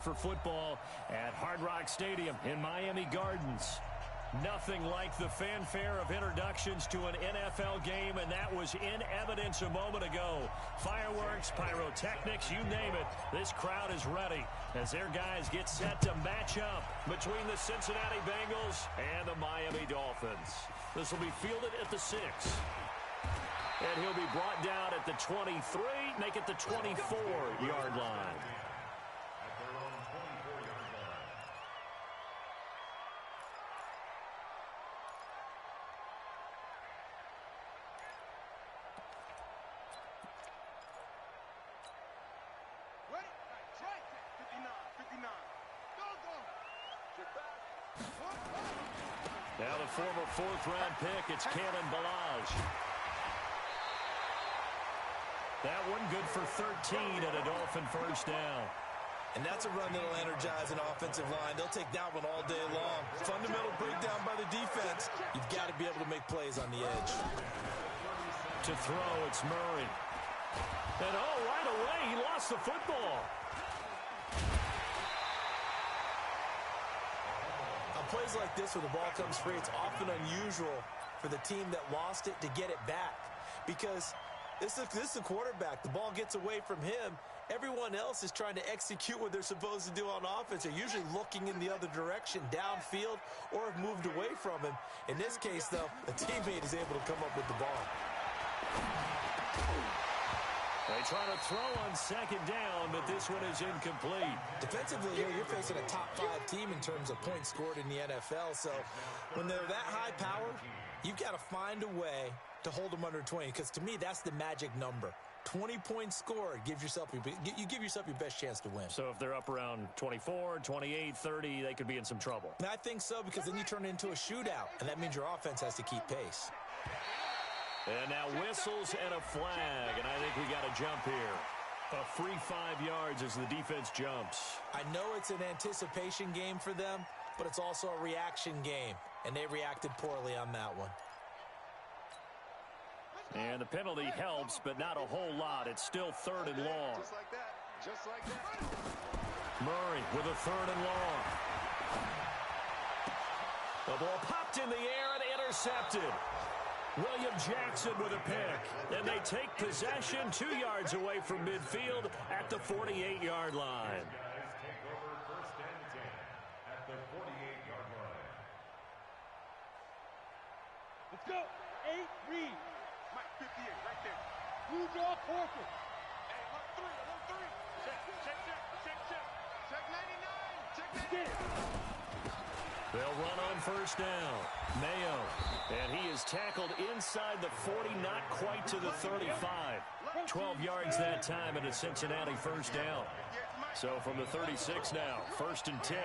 For football at Hard Rock Stadium in Miami Gardens. Nothing like the fanfare of introductions to an NFL game, and that was in evidence a moment ago. Fireworks, pyrotechnics, you name it. This crowd is ready as their guys get set to match up between the Cincinnati Bengals and the Miami Dolphins. This will be fielded at the 6. And he'll be brought down at the 23, make it the 24-yard line. Now the former fourth-round pick, it's Kalen Ballage. That one good for 13 and a Dolphin first down. And that's a run that'll energize an offensive line. They'll take that one all day long. Fundamental breakdown by the defense. You've got to be able to make plays on the edge. To throw, it's Murray. And right away, he lost the football. Plays like this where the ball comes free, it's often unusual for the team that lost it to get it back because this is the quarterback. The ball gets away from him. Everyone else is trying to execute what they're supposed to do on offense. They're usually looking in the other direction, downfield, or have moved away from him. In this case, though, the teammate is able to come up with the ball. They try to throw on second down, but this one is incomplete. Defensively here, you're facing a top-5 team in terms of points scored in the NFL. So when they're that high-powered, you've got to find a way to hold them under 20. Because to me, that's the magic number. 20 points scored, you give yourself your best chance to win. So if they're up around 24, 28, 30, they could be in some trouble. And I think so, because then you turn it into a shootout, and that means your offense has to keep pace. And now whistles and a flag, and I think we got a jump here. A free 5 yards as the defense jumps. I know it's an anticipation game for them, but it's also a reaction game, and they reacted poorly on that one. And the penalty helps, but not a whole lot. It's still 3rd and long. Just like that. Just like that. Murray with a 3rd and long. The ball popped in the air and intercepted. William Jackson with a pick, and they take possession 2 yards away from midfield at the 48-yard line. Let's go. 8, read. Mike 58, right there. Blue draw, quarter. Hey, look 3, look 3. Check 99. Check 99. They'll run on first down. Mayo, and he is tackled inside the 40, not quite to the 35. 12 yards that time, and a Cincinnati first down. So from the 36 now, 1st and 10.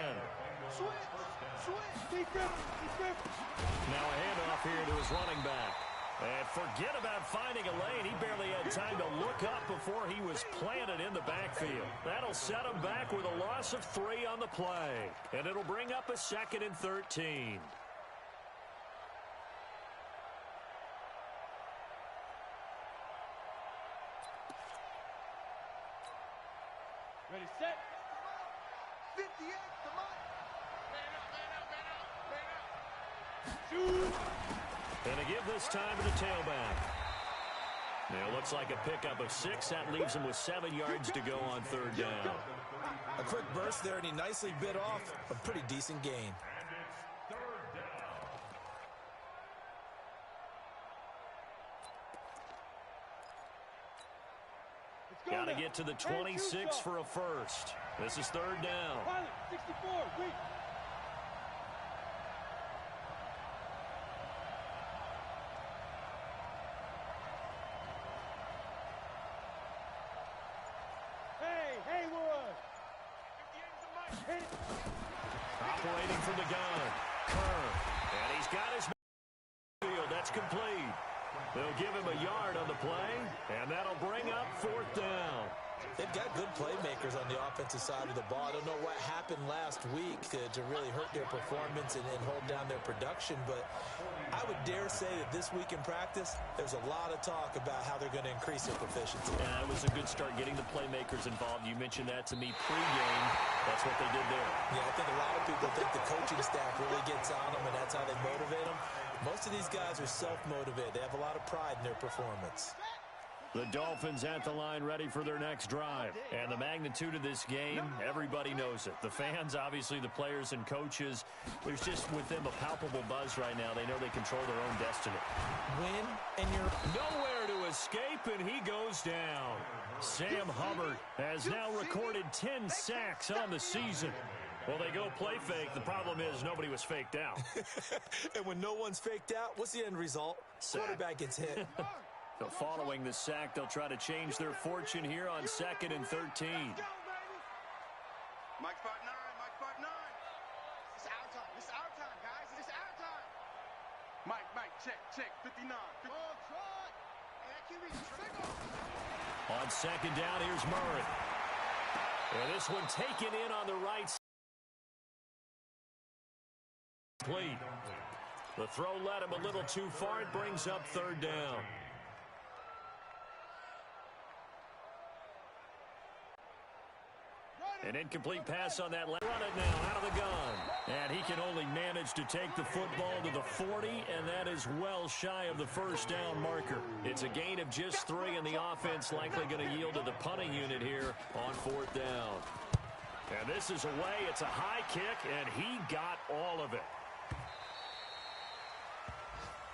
Now a handoff here to his running back. And forget about finding a lane. He barely had time to look up before he was planted in the backfield. That'll set him back with a loss of 3 on the play. And it'll bring up a 2nd and 13. Ready, set. 58, come on. Man up. Shoot. And a give this time to the tailback. Now, it looks like a pickup of 6. That leaves him with 7 yards to go on 3rd down. A quick burst there, and he nicely bit off a pretty decent gain. Got to get to the 26 for a first. This is 3rd down. Pilot, 64, wait. Operating from the gun. Kerr. And he's got his field. That's complete. They'll give him a yard on the play, and that'll bring up 4th down. They've got good playmakers on the offensive side of the ball. I don't know what happened last week to really hurt their performance and hold down their production, but I would dare say that this week in practice, there's a lot of talk about how they're going to increase their proficiency. Yeah, it was a good start getting the playmakers involved. You mentioned that to me pregame. That's what they did there. Yeah, I think a lot of people think the coaching staff really gets on them, and that's how they motivate them. Most of these guys are self-motivated. They have a lot of pride in their performance. The Dolphins at the line ready for their next drive. And the magnitude of this game, everybody knows it. The fans, obviously the players and coaches. There's just with them a palpable buzz right now. They know they control their own destiny. Win, and you're nowhere to escape, and he goes down. Sam Hubbard has now recorded 10 sacks on the season. Well, they go play fake. The problem is nobody was faked out. And when no one's faked out, what's the end result? Quarterback gets hit. So following the sack, they'll try to change their fortune here on 2nd and 13. Mike 5'9", Mike 5'9". It's our time. It's our time, guys. It's our time. Mike, check, 59. Oh, try. On 2nd down, here's Murray. And this one taken in on the right side. Complete. The throw led him a little too far. It brings up 3rd down. An incomplete pass on that. Run it now out of the gun. And he can only manage to take the football to the 40, and that is well shy of the 1st down marker. It's a gain of just 3, and the offense likely going to yield to the punting unit here on 4th down. And this is away. It's a high kick, and he got all of it.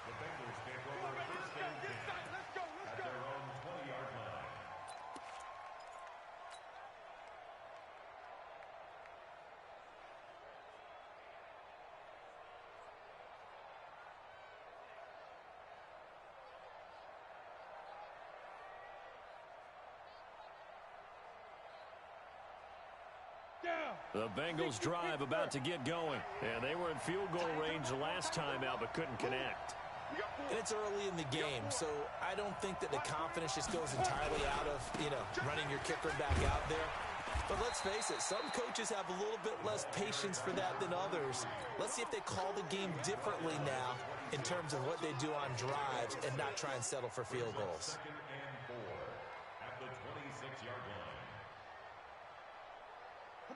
The Bengals take over first and 10 at their own 20-yard line. The Bengals drive about to get going. And they were in field goal range the last time out, but couldn't connect. And it's early in the game, so I don't think that the confidence just goes entirely out of, running your kicker back out there. But let's face it, some coaches have a little bit less patience for that than others. Let's see if they call the game differently now in terms of what they do on drives and not try and settle for field goals. 2nd and 4 at the 26-yard line.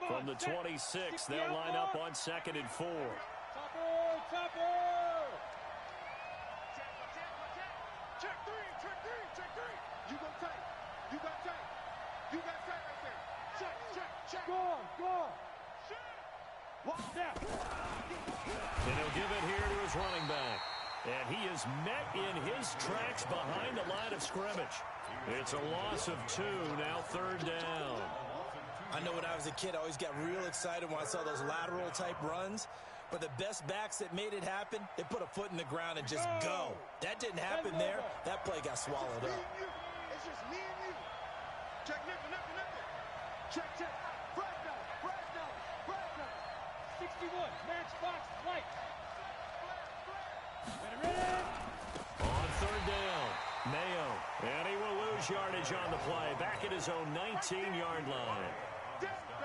From the 26, they'll line up on 2nd and 4. Topper! Check three. You go tight. You got tight. You got tight right there. Check. Go! Watch that. And he'll give it here to his running back. And he is met in his tracks behind the line of scrimmage. It's a loss of 2, now 3rd down. I know when I was a kid, I always got real excited when I saw those lateral-type runs. But the best backs that made it happen, they put a foot in the ground and just go. That didn't happen there. That play got swallowed up. It's just me and you. Check, nothing. Check. Breakdown. 61, matchbox, white. Ready. On 3rd down, Mayo. And he will lose yardage on the play. Back at his own 19-yard line.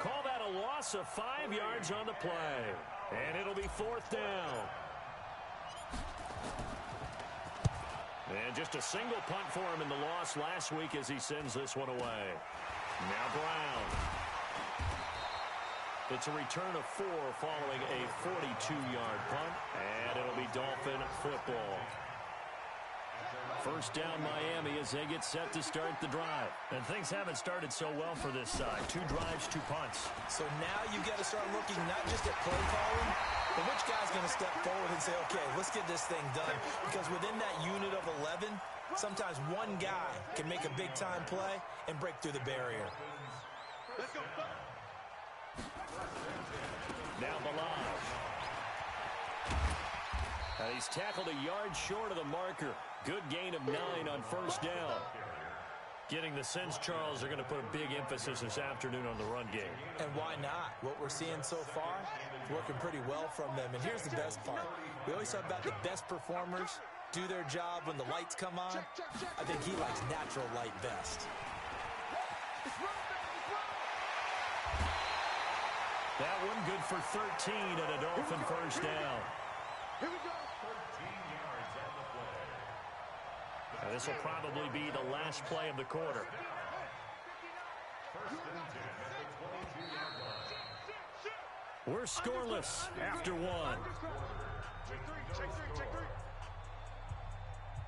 Call that a loss of 5 yards on the play. And it'll be 4th down. And just a single punt for him in the loss last week as he sends this one away. Now Brown. It's a return of 4 following a 42-yard punt. And it'll be Dolphin football. 1st down Miami as they get set to start the drive. And things haven't started so well for this side. 2 drives, 2 punts. So now you've got to start looking not just at play calling, but which guy's going to step forward and say, okay, let's get this thing done. Because within that unit of 11, sometimes one guy can make a big-time play and break through the barrier. Let's go. Now Balaj. And he's tackled a yard short of the marker. Good gain of 9 on 1st down. Getting the sense, Charles, are going to put a big emphasis this afternoon on the run game. And why not? What we're seeing so far is working pretty well from them. And here's the best part. We always talk about the best performers do their job when the lights come on. I think he likes natural light best. That one good for 13 and a Dolphin first down. Here we go. This will probably be the last play of the quarter. We're scoreless after one.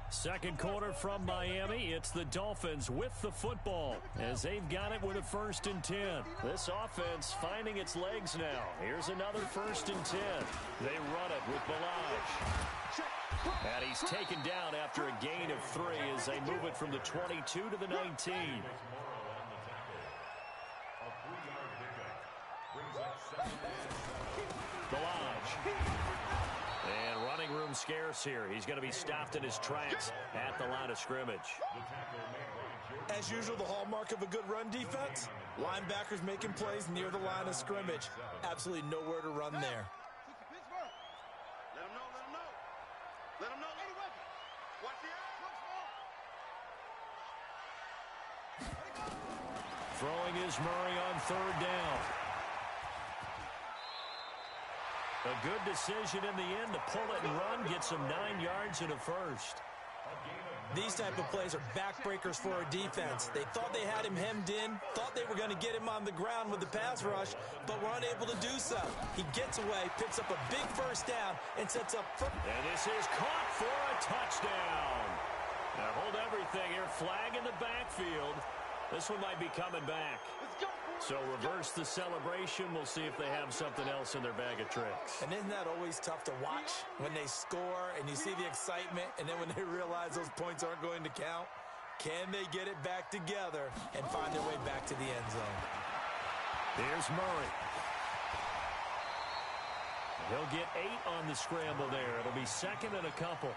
Second quarter from Miami. It's the Dolphins with the football as they've got it with a 1st and 10. This offense finding its legs now. Here's another 1st and 10. They run it with Bellage. And he's taken down after a gain of 3 as they move it from the 22 to the 19. Bellage. And running room scarce here. He's going to be stopped in his tracks at the line of scrimmage. As usual, the hallmark of a good run defense, linebackers making plays near the line of scrimmage. Absolutely nowhere to run there. Let him know, let him know. Let him know. Watch the eye. Throwing is Murray on 3rd down. A good decision in the end to pull it and run, get some 9 yards and a first. These type of plays are backbreakers for our defense. They thought they had him hemmed in, thought they were going to get him on the ground with the pass rush, but were unable to do so. He gets away, picks up a big first down, and sets up first. And this is caught for a touchdown. Now hold everything here. Flag in the backfield. This one might be coming back. So reverse the celebration. We'll see if they have something else in their bag of tricks. And isn't that always tough to watch when they score and you see the excitement, and then when they realize those points aren't going to count? Can they get it back together and find their way back to the end zone? Here's Murray. He'll get 8 on the scramble there. It'll be 2nd and a couple.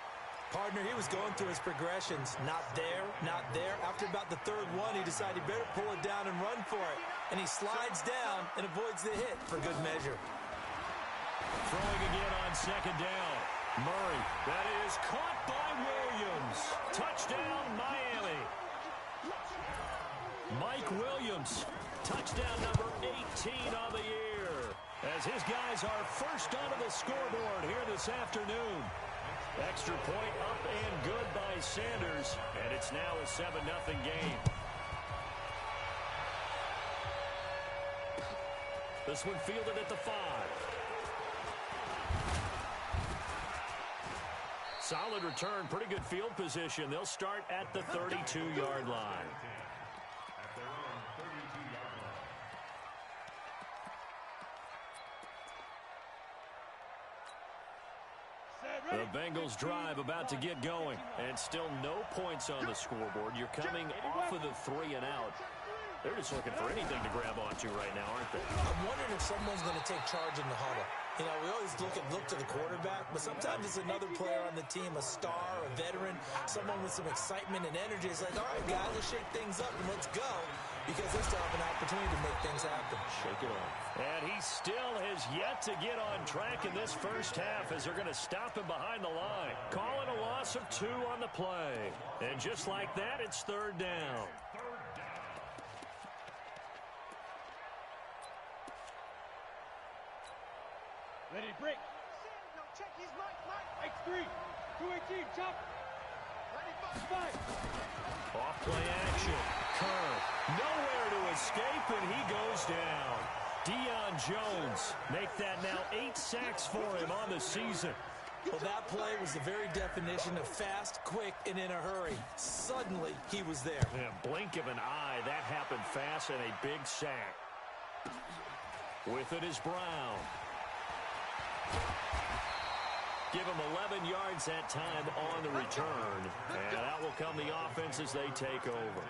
Partner, he was going through his progressions. Not there, not there. After about the 3rd one, he decided he better pull it down and run for it. And he slides down and avoids the hit for good measure. Throwing again on 2nd down. Murray. That is caught by Williams. Touchdown, Miami. Mike Williams. Touchdown number 18 on the year. As his guys are first onto the scoreboard here this afternoon. Extra point up and good by Sanders. And it's now a 7-0 game. This one fielded at the 5. Solid return, pretty good field position. They'll start at the 32-yard line. The Bengals drive about to get going, and still no points on the scoreboard. You're coming off of the 3 and out. They're just looking for anything to grab onto right now, aren't they? I'm wondering if someone's going to take charge in the huddle. You know, we always look to the quarterback, but sometimes it's another player on the team, a star, a veteran, someone with some excitement and energy. It's like, all right, guys, let's shake things up and let's go, because they still have an opportunity to make things happen. Shake it off. And he still has yet to get on track in this first half as they're going to stop him behind the line. Calling a loss of 2 on the play. And just like that, it's 3rd down. Ready to break. Check his Mike. X3. 218. Chop. Ready, 5. Off play action. Curve. Nowhere to escape, and he goes down. Deion Jones make that now 8 sacks for him on the season. Well, that play was the very definition of fast, quick, and in a hurry. Suddenly, he was there. In a blink of an eye, that happened fast and a big sack. With it is Brown. Give him 11 yards that time on the return. And that will come the offense as they take over.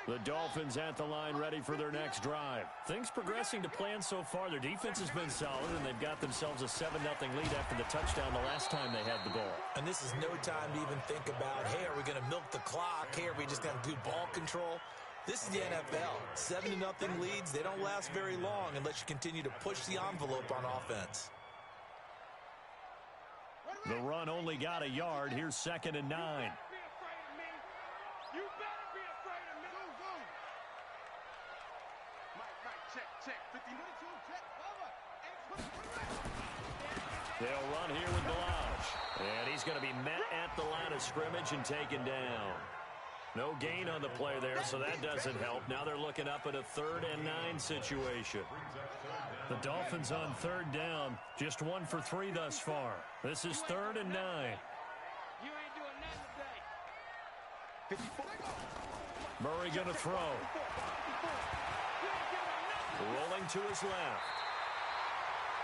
The Dolphins at the line ready for their next drive. Things progressing to plan so far. Their defense has been solid, and they've got themselves a 7-0 lead after the touchdown the last time they had the ball. And this is no time to even think about, hey, are we going to milk the clock? Hey, are we just going to do ball control? This is the NFL. 7-0 leads, they don't last very long unless you continue to push the envelope on offense. The run only got a yard. Here's 2nd and 9. Be afraid of me. You better be afraid of me. Go. Mike, check. 52, check. Over. They'll run here with Balaj. And he's going to be met at the line of scrimmage and taken down. No gain on the play there, so that doesn't help. Now they're looking up at a 3rd and 9 situation. The Dolphins on 3rd down. Just 1 for 3 thus far. This is 3rd and 9. You ain't doing nothing today. Murray going to throw. Rolling to his left.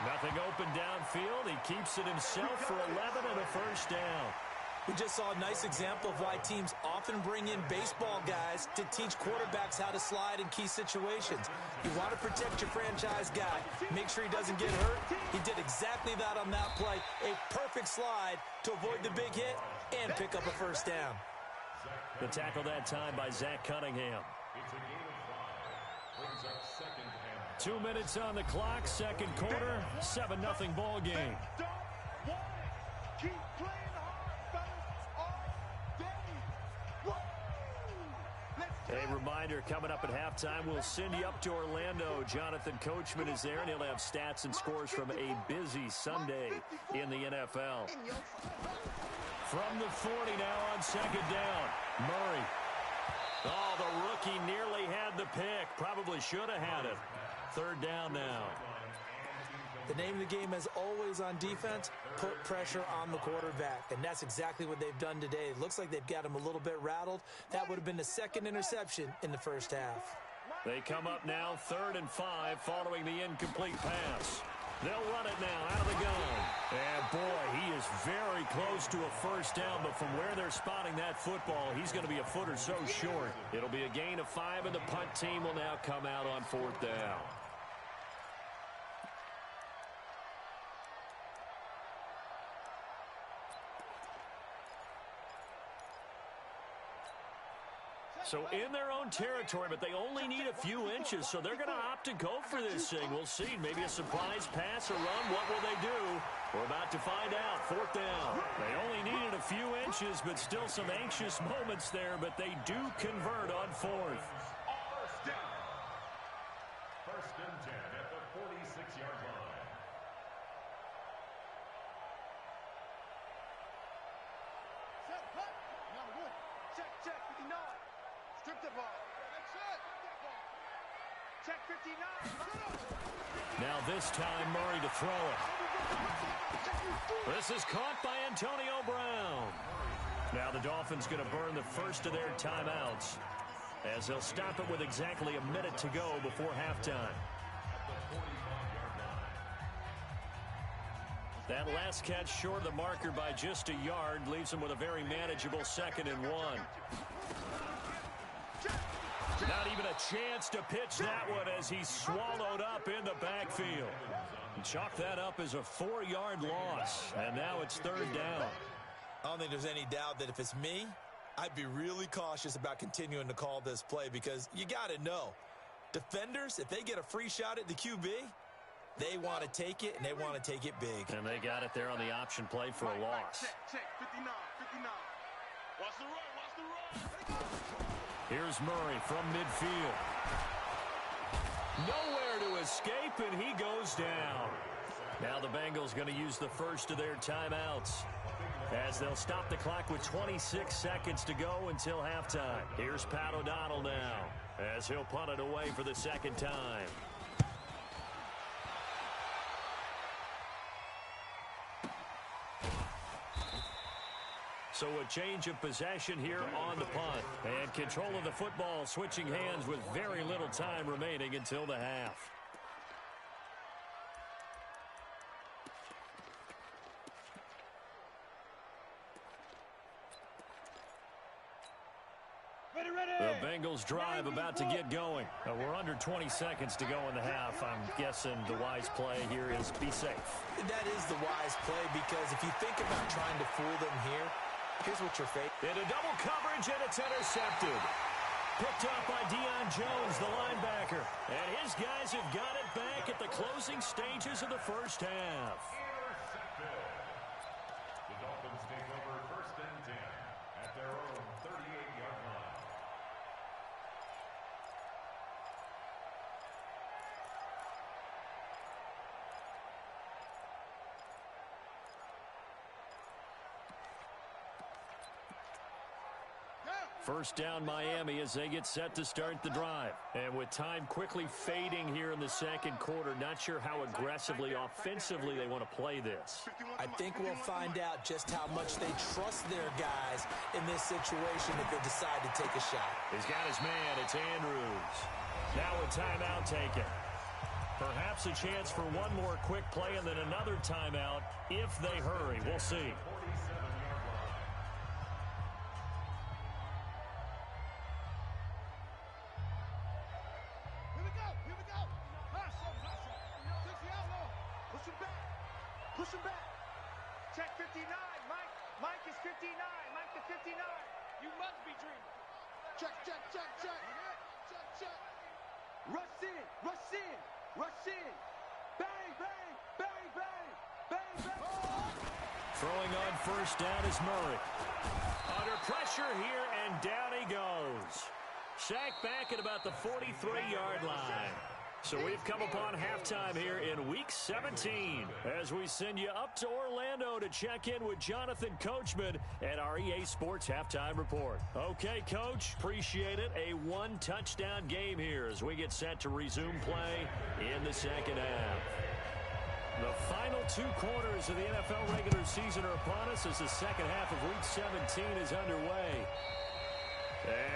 Nothing open downfield. He keeps it himself for 11 and a 1st down. We just saw a nice example of why teams often bring in baseball guys to teach quarterbacks how to slide in key situations. You want to protect your franchise guy. Make sure he doesn't get hurt. He did exactly that on that play. A perfect slide to avoid the big hit and pick up a 1st down. The tackle that time by Zach Cunningham. 2 minutes on the clock, 2nd quarter, 7-0 ball game. Don't want it. Keep playing hard, fellas, all day. Woo! Let's go. A reminder, coming up at halftime, we'll send you up to Orlando. Jonathan Coachman is there, and he'll have stats and scores from a busy Sunday in the NFL. From the 40 now on 2nd down, Murray. Oh, the rookie nearly had the pick. Probably should have had it. 3rd down now. The name of the game, as always on defense, put pressure on the quarterback. And that's exactly what they've done today. It looks like they've got him a little bit rattled. That would have been the 2nd interception in the 1st half. They come up now 3rd and 5 following the incomplete pass. They'll run it now out of the gun. And boy, he is very close to a 1st down, but from where they're spotting that football, he's going to be a foot or so short. It'll be a gain of 5, and the punt team will now come out on 4th down. So in their own territory, but they only need a few inches, so they're going to opt to go for this thing. We'll see. Maybe a surprise pass or run. What will they do? We're about to find out. 4th down. They only needed a few inches, but still some anxious moments there, but they do convert on 4th. 1st and 10 at the 46-yard line. Set, cut. Now good. Check, 59. Strip the ball. That's it. Check 59. Now this time, Murray to throw it. This is caught by Antonio Brown. Now the Dolphins going to burn the 1st of their timeouts, as they'll stop it with exactly a minute to go before halftime. That last catch short of the marker by just a yard leaves him with a very manageable 2nd and 1. Not even a chance to pitch that one as he's swallowed up in the backfield. Chalk that up as a 4-yard loss, and now it's 3rd down. I don't think there's any doubt that if it's me, I'd be really cautious about continuing to call this play, because you got to know, defenders, if they get a free shot at the QB, they want to take it, and they want to take it big. And they got it there on the option play for a loss. Check, 59. Watch the run. Here's Murray from midfield. Nowhere to escape, and he goes down. Now the Bengals going to use the 1st of their timeouts, as they'll stop the clock with 26 seconds to go until halftime. Here's Pat O'Donnell now, as he'll punt it away for the 2nd time. So a change of possession here on the punt. And control of the football switching hands with very little time remaining until the half. The Bengals drive about to get going. We're under 20 seconds to go in the half. I'm guessing the wise play here is be safe. That is the wise play, because if you think about trying to fool them here, here's what you're facing. Into double coverage, and it's intercepted. Picked up by Deion Jones, the linebacker. And his guys have got it back at the closing stages of the 1st half. First down Miami as they get set to start the drive. And with time quickly fading here in the second quarter, not sure how aggressively, offensively they want to play this. I think we'll find out just how much they trust their guys in this situation if they decide to take a shot. He's got his man. It's Andrews. Now a timeout taken. Perhaps a chance for one more quick play and then another timeout if they hurry. We'll see. Push him back. Check 59. Mike is 59. Mike to 59. You must be dreaming. Check. Rush in. Bang, bang, bang, bang, bang, bang. Throwing on first down is Murray. Under pressure here, and down he goes. Sacked back at about the 43-yard line. So we've come upon halftime here in Week 17 as we send you up to Orlando to check in with Jonathan Coachman at our EA Sports Halftime Report. Okay, Coach, appreciate it. A one-touchdown game here as we get set to resume play in the second half. The final two quarters of the NFL regular season are upon us as the second half of Week 17 is underway.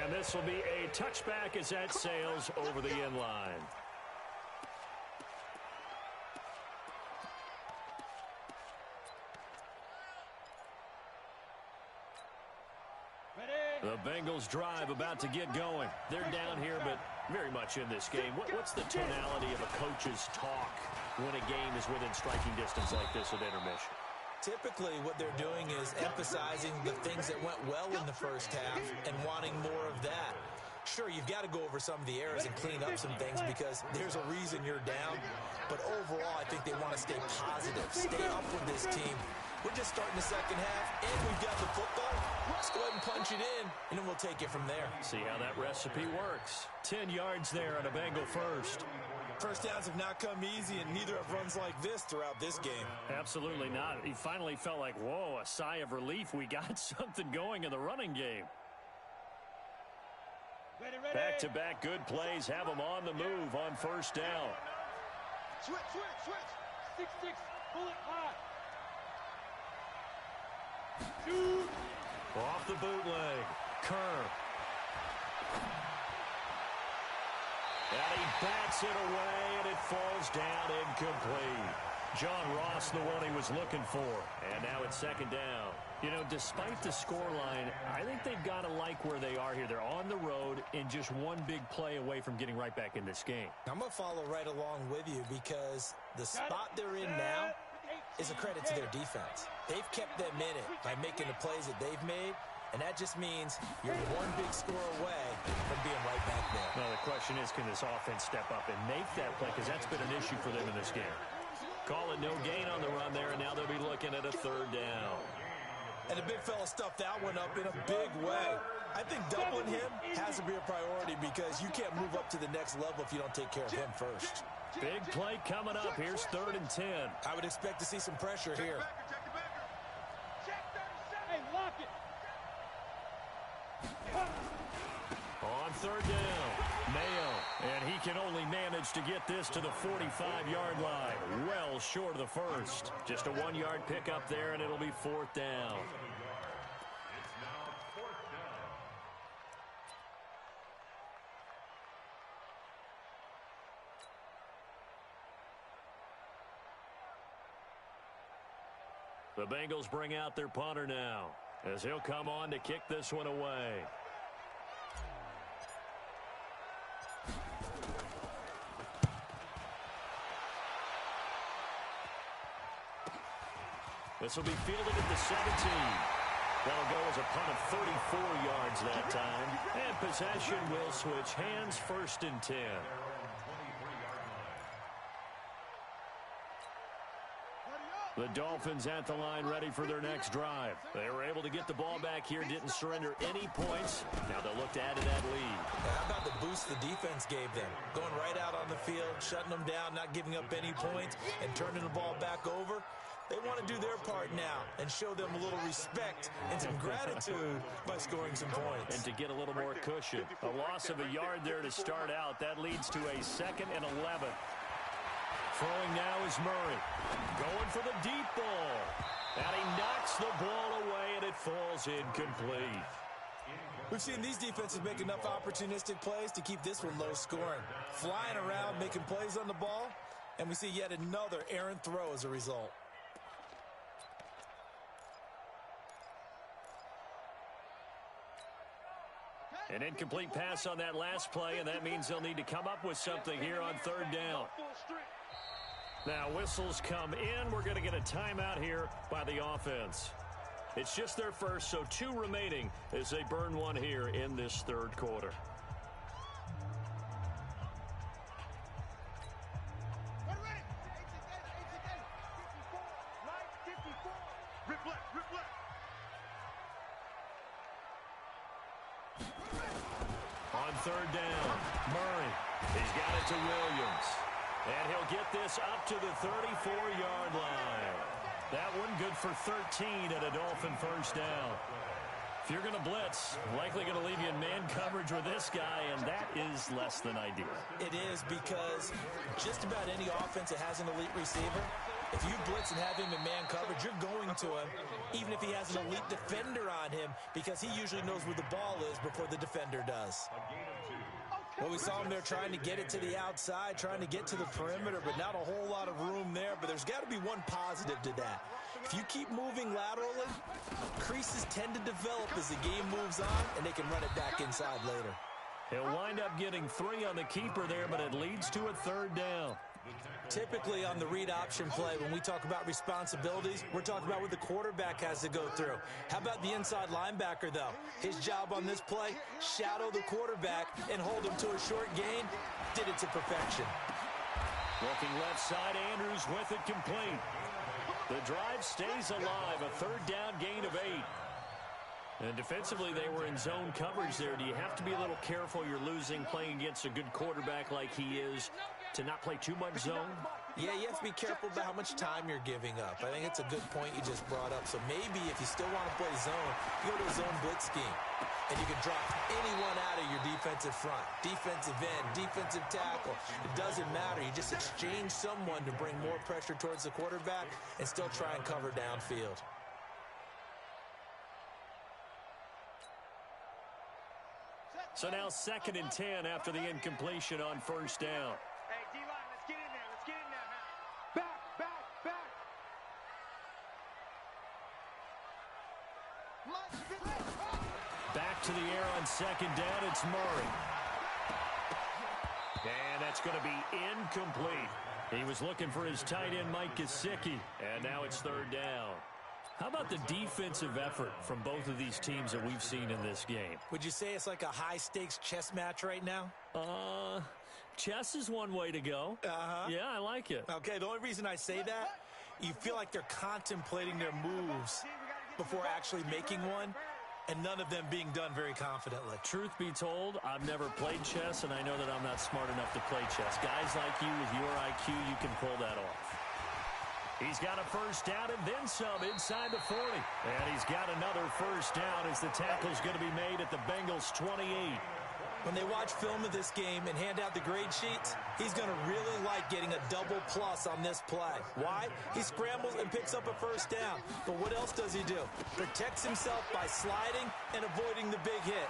And this will be a touchback as that sails over the end line. The Bengals drive about to get going. They're down here, but very much in this game. What's the tonality of a coach's talk when a game is within striking distance like this at intermission? Typically, what they're doing is emphasizing the things that went well in the first half and wanting more of that. Sure, you've got to go over some of the errors and clean up some things because there's a reason you're down. But overall, I think they want to stay positive, stay up with this team. We're just starting the second half, and we've got the football. Let's go ahead and punch it in, and then we'll take it from there. See how that recipe works. 10 yards there on a Bengal first. First downs have not come easy, and neither have runs like this throughout this game. Absolutely not. He finally felt like, whoa, a sigh of relief. We got something going in the running game. Back-to-back good plays have them on the move on first down. Switch. 6-6, pull it high. Shoot. Off the bootleg. Kerr. And he bats it away, and it falls down incomplete. John Ross, the one he was looking for. And now it's second down. You know, despite the scoreline, I think they've got to like where they are here. They're on the road and just one big play away from getting right back in this game. I'm going to follow right along with you because the spot they're in now is a credit to their defense. They've kept them in it by making the plays that they've made, and that just means you're one big score away from being right back there. Now, the question is, can this offense step up and make that play? Because that's been an issue for them in this game. Call it no gain on the run there, and now they'll be looking at a third down. And the big fella stuffed that one up in a big way. I think doubling him has to be a priority because you can't move up to the next level if you don't take care of him first. Big play coming up. Here's 3rd and 10. I would expect to see some pressure here. Hey, lock it. On 3rd down, Mayo, and he can only manage to get this to the 45-yard line. Well short of the first. Just a 1-yard pickup there, and it'll be 4th down. It's now 4th down. The Bengals bring out their punter now as he'll come on to kick this one away. This will be fielded at the 17. That'll go as a punt of 34 yards that time. And possession will switch hands, 1st and 10. The Dolphins at the line ready for their next drive. They were able to get the ball back here, didn't surrender any points. Now they'll look to add to that lead. How about the boost the defense gave them? Going right out on the field, shutting them down, not giving up any points, and turning the ball back over. They want to do their part now and show them a little respect and some gratitude by scoring some points. And to get a little more cushion. A loss of a yard there to start out. That leads to a 2nd and 11. Throwing now is Murray. Going for the deep ball. And he knocks the ball away, and it falls incomplete. We've seen these defenses make enough opportunistic plays to keep this one low scoring. Flying around, making plays on the ball, and we see yet another errant throw as a result. An incomplete pass on that last play, and that means they'll need to come up with something here on 3rd down. Now whistles come in. We're going to get a timeout here by the offense. It's just their first, so 2 remaining as they burn one here in this 3rd quarter. On 3rd down, Murray. He's got it to Williams. And he'll get this up to the 34-yard line. That one good for 13 at a Dolphin 1st down. If you're going to blitz, likely going to leave you in man coverage with this guy, and that is less than ideal. It is, because just about any offense that has an elite receiver, if you blitz and have him in man coverage, you're going to him, even if he has an elite defender on him, because he usually knows where the ball is before the defender does. Well, we saw him there trying to get it to the outside, trying to get to the perimeter, but not a whole lot of room there. But there's got to be one positive to that. If you keep moving laterally, creases tend to develop as the game moves on, and they can run it back inside later. He'll wind up getting 3 on the keeper there, but it leads to a 3rd down. Typically on the read option play, when we talk about responsibilities, we're talking about what the quarterback has to go through. How about the inside linebacker, though? His job on this play, shadow the quarterback and hold him to a short gain. Did it to perfection. Looking left side, Andrews with it complete. The drive stays alive, a 3rd down gain of 8. And defensively, they were in zone coverage there. Do you have to be a little careful? You're losing, playing against a good quarterback like he is, to not play too much zone? Yeah, you have to be careful about how much time you're giving up. I think it's a good point you just brought up. So maybe if you still want to play zone, you go to a zone blitz scheme. And you can drop anyone out of your defensive front. Defensive end, defensive tackle. It doesn't matter. You just exchange someone to bring more pressure towards the quarterback and still try and cover downfield. So now 2nd and 10 after the incompletion on 1st down. Hey, D-line, let's get in there. Let's get in there now. Back. Back to the air on 2nd down. It's Murray. And that's going to be incomplete. He was looking for his tight end, Mike Gesicki. And now it's 3rd down. How about the defensive effort from both of these teams that we've seen in this game? Would you say it's like a high-stakes chess match right now? Chess is one way to go. Yeah, I like it. Okay, the only reason I say that, you feel like they're contemplating their moves before actually making one, and none of them being done very confidently. Truth be told, I've never played chess, and I know that I'm not smart enough to play chess. Guys like you with your IQ, you can pull that off. He's got a 1st down and then some inside the 40. And he's got another 1st down as the tackle's going to be made at the Bengals 28. When they watch film of this game and hand out the grade sheets, he's going to really like getting a double plus on this play. Why? He scrambles and picks up a 1st down. But what else does he do? Protects himself by sliding and avoiding the big hit.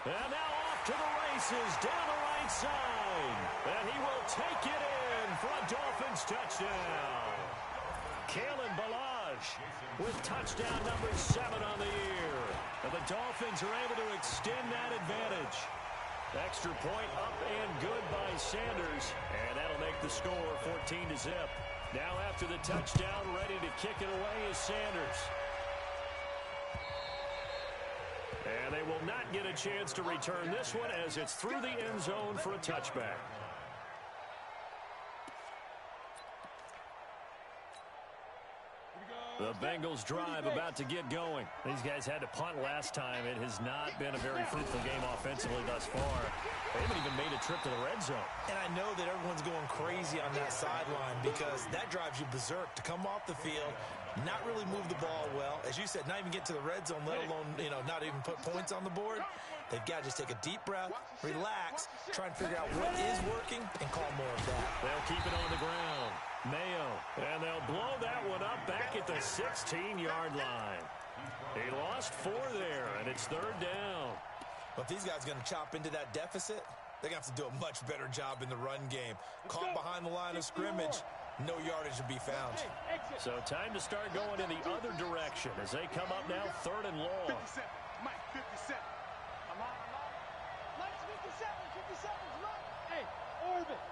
And now off to the races down the right side. And he will take it in for a Dolphins touchdown. Kalen Ballage with touchdown number 7 on the year. And the Dolphins are able to extend that advantage. Extra point up and good by Sanders. And that'll make the score 14-0. Now after the touchdown, ready to kick it away is Sanders. And they will not get a chance to return this one as it's through the end zone for a touchback. The Bengals drive about to get going. These guys had to punt last time. It has not been a very fruitful game offensively thus far. They haven't even made a trip to the red zone. And I know that everyone's going crazy on that sideline because that drives you berserk to come off the field, not really move the ball well. As you said, not even get to the red zone, let alone, not even put points on the board. They've got to just take a deep breath, relax, try and figure out what is working, and call more of that. They'll keep it on the ground. Mayo, and they'll blow that one up back at the 16-yard line. He lost 4 there, and it's 3rd down. But if these guys are going to chop into that deficit, they're going to have to do a much better job in the run game. Caught behind the line of scrimmage, no yardage to be found. So time to start going in the other direction as they come up now 3rd and long. 57. Mike, 57. I'm on. Mike's 57. 57's Mike. Hey, orbit.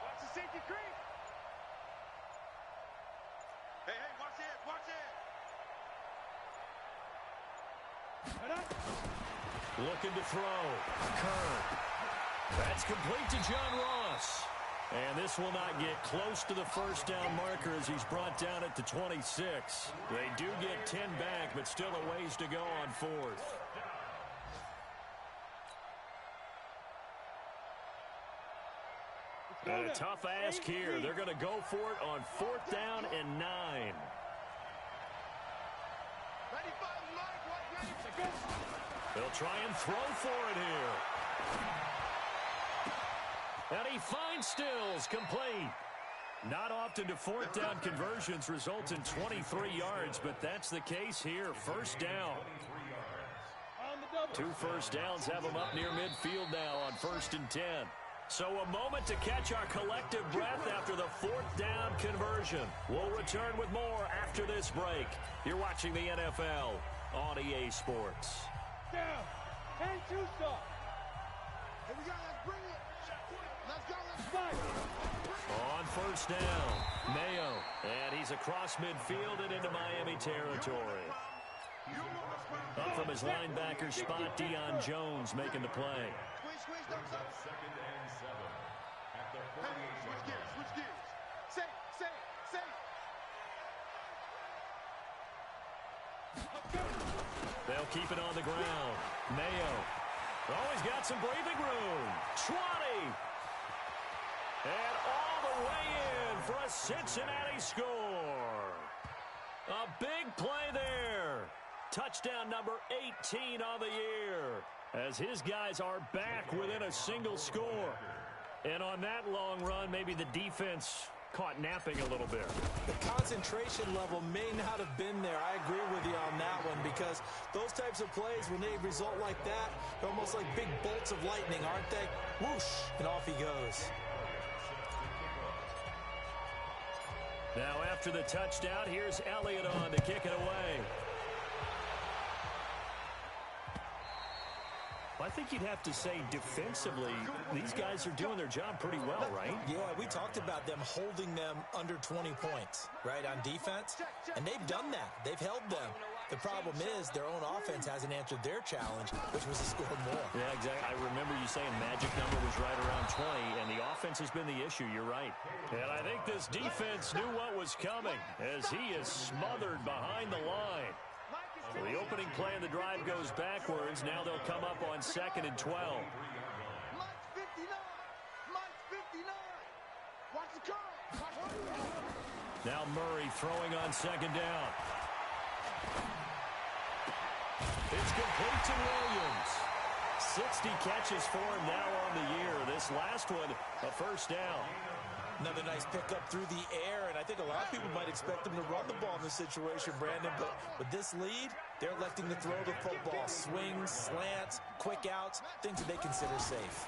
Watch the safety creep. Hey, watch it, watch it. Looking to throw. Kern. That's complete to John Ross. And this will not get close to the first down marker as he's brought down at the 26. They do get 10 back, but still a ways to go on 4th. And a tough ask here. They're going to go for it on 4th down and 9. Ready, Mike, ready. They'll try and throw for it here. And he finds Stills complete. Not often do 4th down conversions result in 23 yards, but that's the case here. 1st down. 2 first downs have them up near midfield now on 1st and 10. So a moment to catch our collective breath after the 4th down conversion. We'll return with more after this break. You're watching the NFL on EA Sports. Down. And 2 stop. Here we go, let's bring it. Let's go, On 1st down, Mayo. And he's across midfield and into Miami territory. Up from his linebacker spot, Deion Jones making the play. Squeeze, don't stop. 2nd and 7 at the 48. Switch gears. Safe. They'll keep it on the ground. Mayo. Oh, he's got some breathing room. 20. And all the way in for a Cincinnati score. A big play there. Touchdown number 18 on the year, as his guys are back within a single score. And on that long run, maybe the defense caught napping a little bit. The concentration level may not have been there. I agree with you on that one, because those types of plays, when they result like that, they're almost like big bolts of lightning, aren't they? Whoosh, and off he goes. Now after the touchdown, here's Elliott on to kick it away. I think you'd have to say defensively, these guys are doing their job pretty well, right? Yeah, we talked about them holding them under 20 points, right, on defense. And they've done that. They've held them. The problem is their own offense hasn't answered their challenge, which was to score more. Yeah, exactly. I remember you saying magic number was right around 20, and the offense has been the issue. You're right. And I think this defense knew what was coming as he is smothered behind the line. So the opening play of the drive goes backwards. Now they'll come up on 2nd and 12. Mike's 59. Mike's 59. Watch the curl. Now Murray throwing on 2nd down. It's complete to Williams. 60 catches for him now on the year. This last one, a 1st down. Another nice pickup through the air, and I think a lot of people might expect them to run the ball in this situation, Brandon, but with this lead, they're electing to throw the football. Swings, slants, quick outs, things that they consider safe.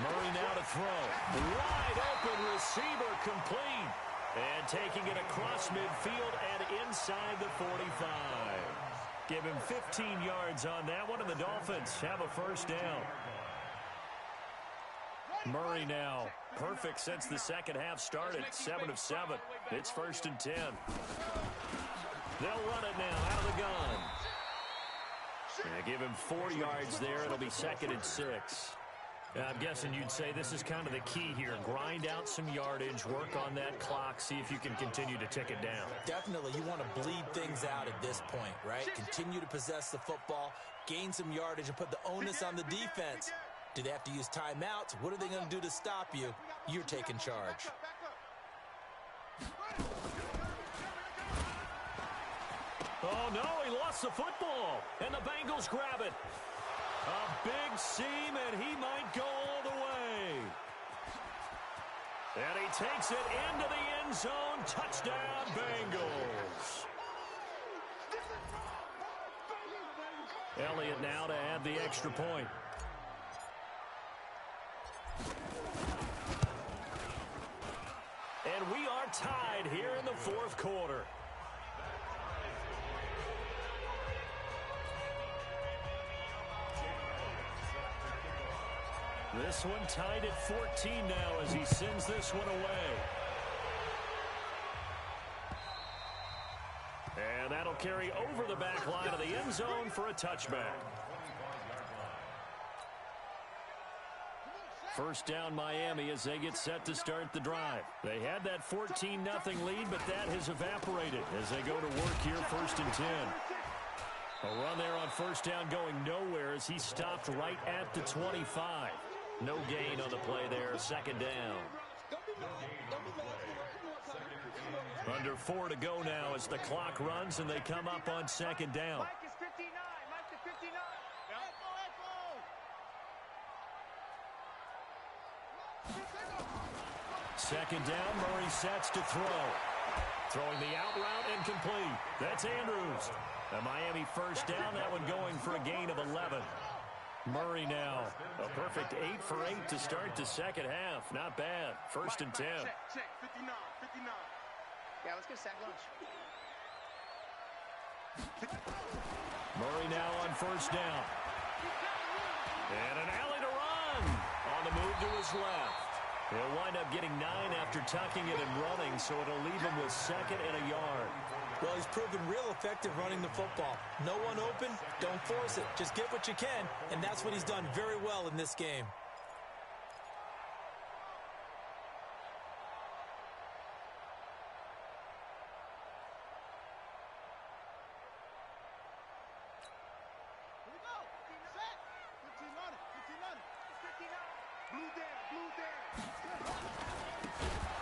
Murray now to throw. Wide open receiver complete. And taking it across midfield and inside the 45. Give him 15 yards on that one, and the Dolphins have a 1st down. Murray now, perfect since the second half started, 7 of 7. It's 1st and 10. They'll run it now out of the gun. Give him 4 yards there. It'll be 2nd and 6. I'm guessing you'd say this is kind of the key here. Grind out some yardage, work on that clock, see if you can continue to tick it down. Definitely, you want to bleed things out at this point, right? Continue to possess the football, gain some yardage, and put the onus on the defense. Do they have to use timeouts? What are they going to do to stop you? You're taking charge. Oh, no, he lost the football, and the Bengals grab it. A big seam, and he might go all the way. And he takes it into the end zone. Touchdown, Bengals. Elliott now to add the extra point. And we are tied here in the fourth quarter. This one tied at 14 now as he sends this one away. And that'll carry over the back line of the end zone for a touchback. First down Miami as they get set to start the drive. They had that 14-0 lead, but that has evaporated as they go to work here first and 10. A run there on first down going nowhere as he stopped right at the 25. No gain on the play there, second down. Under 4 to go now as the clock runs and they come up on second down. Mike is 59. Mike to 59. Second down, Murray sets to throw. Throwing the out route incomplete. That's Andrews. The Miami first down, that one going for a gain of 11. Murray now, a perfect 8 for 8 to start the second half. Not bad. First and 10. Check, 59, 59. Yeah, let's get sack lunch. Murray now on first down. And an alley to run. On the move to his left. He'll wind up getting 9 after tucking it and running, so it'll leave him with second and a yard. Well, he's proven real effective running the football. No one open, don't force it. Just get what you can, and that's what he's done very well in this game. Here we go. Set. 15 on it. 15 on it. 59. Blue there. Blue there.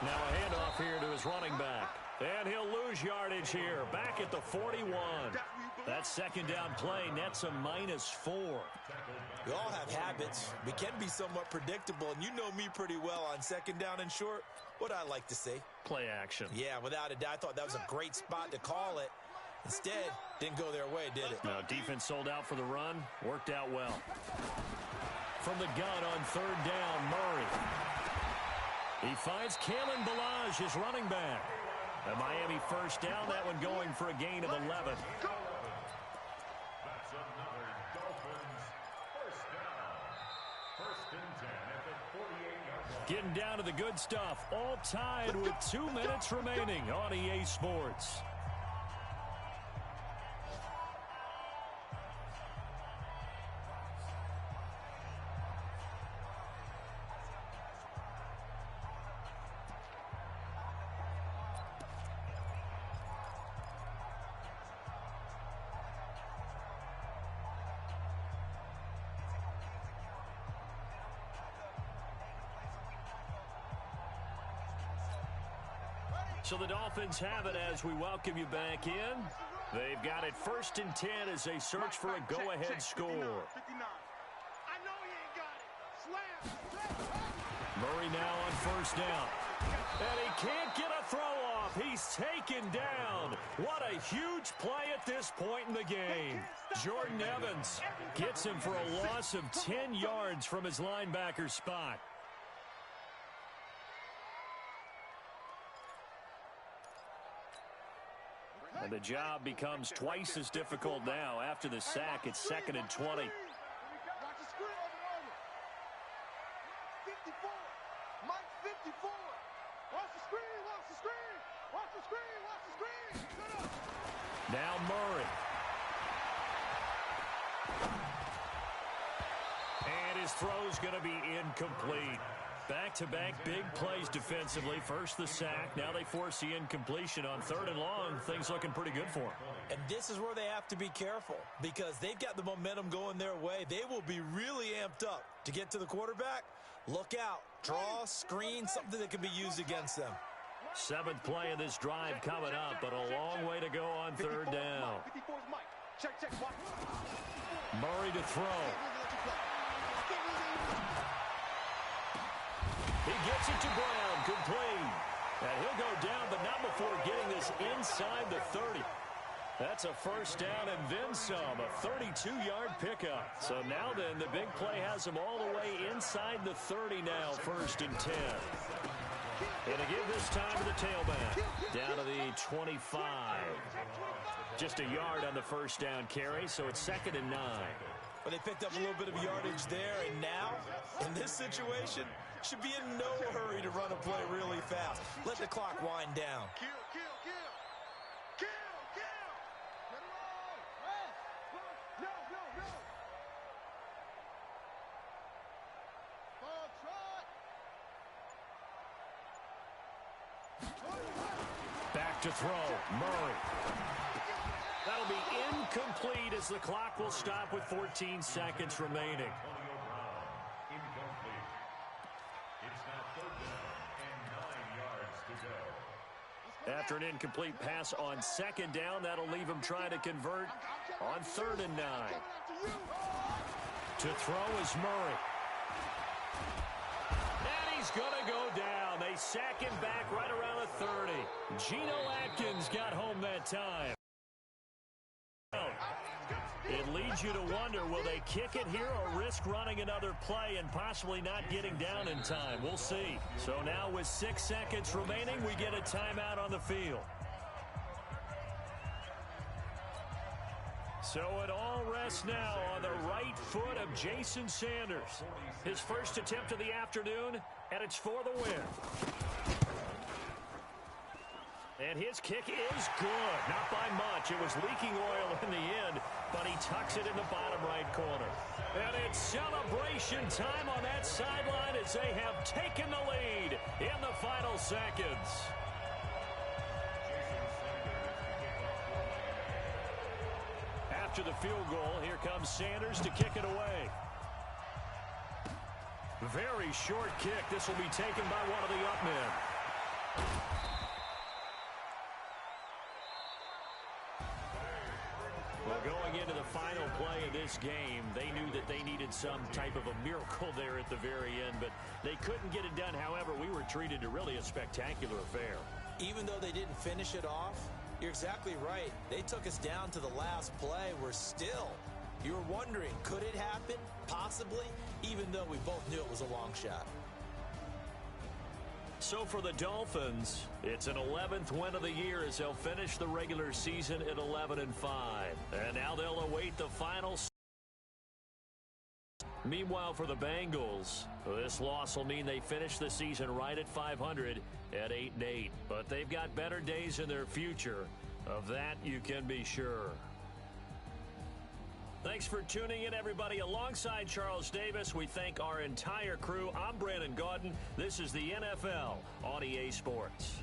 Now a handoff here to his running back. And he'll lose yardage here. Back at the 41. That second down play nets a -4. We all have habits. We can be somewhat predictable, and you know me pretty well on second down and short. What I like to say? Play action. Yeah, without a doubt, I thought that was a great spot to call it. Instead, didn't go their way, did it? No, defense sold out for the run. Worked out well. From the gun on third down, Murray. He finds Kalen Ballage, his running back. A Miami first down, that one going for a gain of 11. That's another Dolphins first down. First and 10 at the 48-yard line. Getting down to the good stuff. All tied with 2 minutes remaining on EA Sports. So the Dolphins have it as we welcome you back in. They've got it first and 10 as they search for a go-ahead score. 59. I know he ain't got it. Slam. Murray now on first down. And he can't get a throw off. He's taken down. What a huge play at this point in the game. Jordan Evans gets him for a loss of 10 yards from his linebacker spot. And the job becomes twice as difficult now. After the sack, it's second and 20. Watch the screen over. 54. Mike 54. Watch the screen. Watch the screen. Watch the screen. Watch the screen. Shut up. Now Murray. And his his throw's going to be incomplete. Back-to-back big plays defensively. First the sack. Now they force the incompletion on 3rd and long. Things looking pretty good for them. And this is where they have to be careful because they've got the momentum going their way. They will be really amped up to get to the quarterback. Look out. Draw, screen, something that can be used against them. 7th play of this drive coming up, but a long way to go on 3rd down. Murray to throw. He gets it to Brown, complete. And he'll go down, but not before getting this inside the 30. That's a first down and then some, a 32-yard pickup. So now then, the big play has him all the way inside the 30 now, 1st and 10. And to give this time to the tailback, down to the 25. Just a yard on the first down carry, so it's 2nd and 9. But they picked up a little bit of yardage there, and now, in this situation, should be in no hurry to run a play really fast. Let the clock wind down. Kill. Back to throw, Murray. That'll be incomplete as the clock will stop with 14 seconds remaining. After an incomplete pass on 2nd down, that'll leave him trying to convert on 3rd and 9. To throw is Murray. And he's going to go down. They sack him back right around the 30. Geno Atkins got home that time. It leads you to wonder, will they kick it here or risk running another play and possibly not getting down in time? We'll see. So now with 6 seconds remaining, we get a timeout on the field. So it all rests now on the right foot of Jason Sanders. His first attempt of the afternoon, and it's for the win. And his kick is good. Not by much. It was leaking oil in the end, but he tucks it in the bottom right corner. And it's celebration time on that sideline as they have taken the lead in the final seconds. After the field goal, here comes Sanders to kick it away. Very short kick. This will be taken by one of the up men. Well, going into the final play of this game, they knew that they needed some type of a miracle there at the very end, but they couldn't get it done. However, we were treated to really a spectacular affair. Even though they didn't finish it off, you're exactly right. They took us down to the last play. We're still, you were wondering, could it happen? Possibly, even though we both knew it was a long shot. So for the Dolphins, it's an 11th win of the year as they'll finish the regular season at 11-5. And now they'll await the final. Meanwhile, for the Bengals, this loss will mean they finish the season right at 500 at 8-8. But they've got better days in their future. Of that, you can be sure. Thanks for tuning in, everybody. Alongside Charles Davis, we thank our entire crew. I'm Brandon Gaudin. This is the NFL on EA Sports.